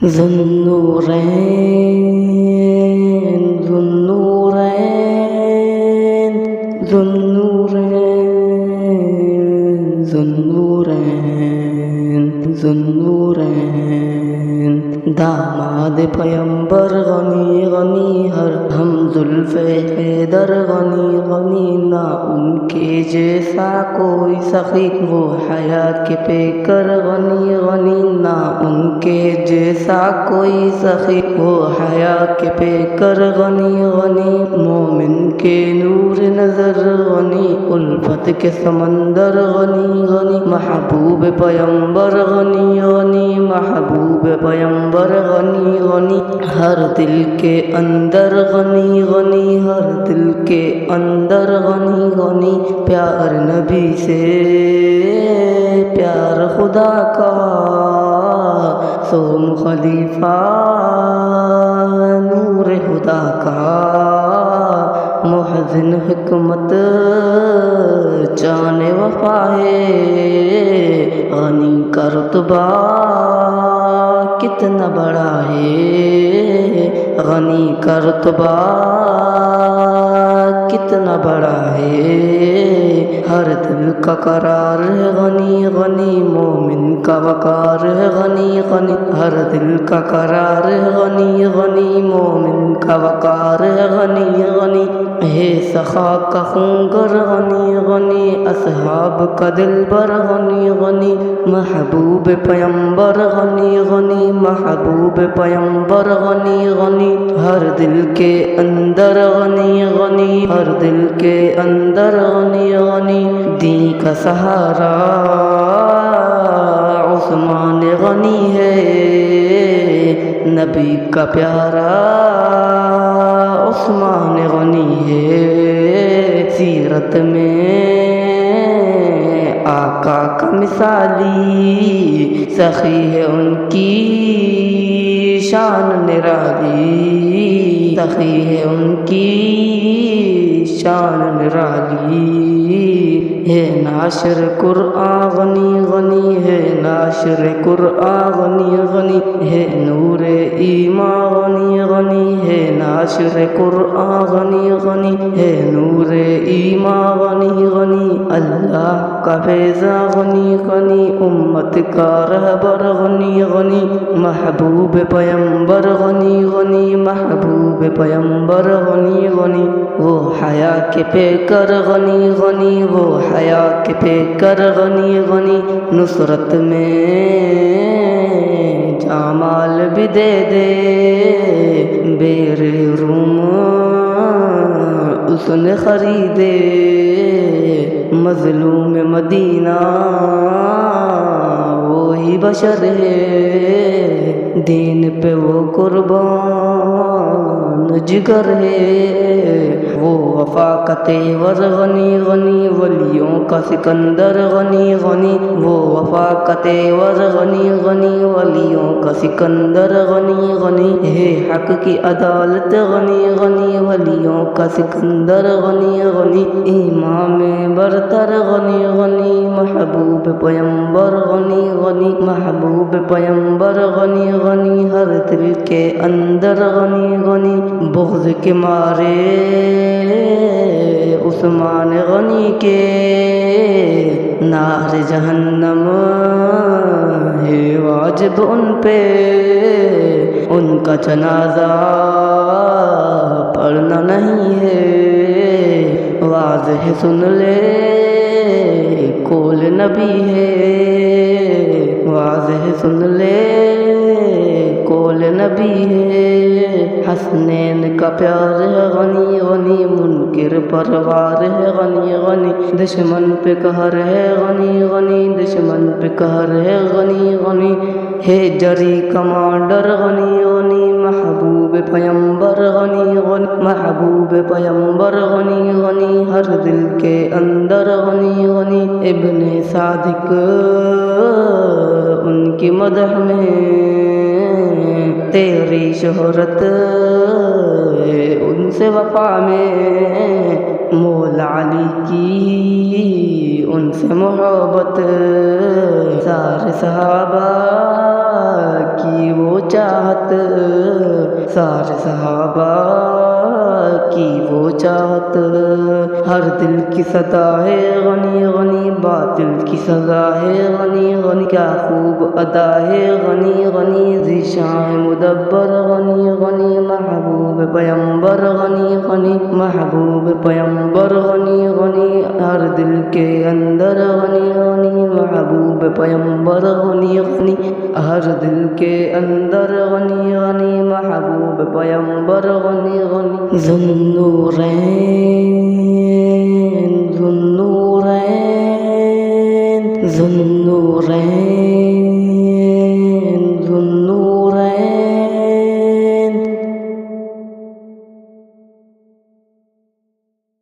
ذوالنورین ذوالنورین ذوالنورین ذوالنورین ذوالنورین داماد پیمبر غنی غنی ہر ہم زلف حیدر غنی غنی نہ ان کے جیسا کوئی سخی وہ حیا کے پیکر غنی غنی نہ ان کے جیسا کوئی سخی وہ حیا کے پیکر غنی غنی مومن کے نور نظر غنی الفت کے سمندر غنی غنی محبوب پیمبر غنی غنی محبوب پیمبر غنی غنی ہر دل کے اندر غنی غنی ہر دل کے اندر غنی غنی پیار نبی سے پیار خدا کا سوم خلیفہ نور خدا کا محزن حکمت جان وفا ہے غنی کا رتبہ کتنا بڑا ہے غنی کا رتبہ کتنا بڑا ہے ہر دل کا قرار ہے غنی غنی مومن کا وقار ہے غنی غنی ہر دل کا قرار ہے غنی غنی مومن کا وقار ہے غنی غنی ہے سخا کا خنگر غنی غنی اصحاب کا دل بر غنی غنی محبوب پیمبر غنی غنی محبوب پیمبر غنی غنی ہر دل کے اندر غنی غنی ہر دل کے اندر غنی غنی دین کا سہارا عثمان غنی ہے نبی کا پیارا عثمان غنی ہے سیرت میں آقا کا مثالی سخی ہے ان کی شان نرالی سخی ہے ان کی شان نرالی ہے ناشر قرآن غنی غنی ہے ناشر قرآن غنی غنی ہے نور ایمان غنی غنی ہے ناشر قرآن غنی غنی ہے نور ایمان غنی غنی اللہ کا فیضا غنی غنی امت کا رہبر غنی غنی محبوب پیمبر غنی غنی محبوب پیمبر غنی غنی وہ حیا کے پیکر غنی غنی وہ حیا کے پیکر غنی غنی نصرت میں جامال بھی دے دے بیر روم اس نے خریدے مظلوم مدینہ وہی بشر ہے دین پہ وہ قربان جگر ہے وہ وفا کا تیور غنی غنی ولیوں کا سکندر غنی غنی وہ وفا کا تیور غنی غنی ولیوں کا سکندر غنی غنی ہے حق کی عدالت غنی غنی ولیوں کا سکندر غنی غنی امام برتر غنی غنی محبوب پیمبر غنی غنی محبوب پیمبر غنی غنی ہر دل کے اندر غنی غنی بغض کے مارے عثمان غنی کے نار جہنم ہے واجب ان پہ ان کا جنازہ پڑھنا نہیں ہے واضح سن لے کول نبی ہے واضح سن لے کول نبی ہے حسنین کا پیار ہے غنی غنی منکر پروار ہے غنی غنی دشمن پہ قہر ہے غنی غنی دشمن پہ قہر ہے غنی غنی ہے جری کمانڈر غنی غنی محبوب پیمبر غنی غنی محبوب پیمبر غنی غنی ہر دل کے اندر غنی غنی ابن صادق ان کی مدح میں تیری شہرت ان سے وفا میں مولا علی کی ان سے محبت سارے صحابہ کی وہ چاہت، سارے صحابہ کی وہ چاہت، ہر دل کی صدا ہے غنی غنی، باطل کی سزا ہے غنی غنی، کیا خوب ادا ہے غنی غنی، ذیشان مدبر غنی غنی، محبوب پیمبر غنی غنی، محبوب پیمبر غنی غنی، ہر دل کے اندر غنی غنی، محبوب پیمبر غنی غنی، ہر دل کے اندر غنی غنی، محبوب پیمبر غنی غنی، ذو النورین ذو النورین ذو النورین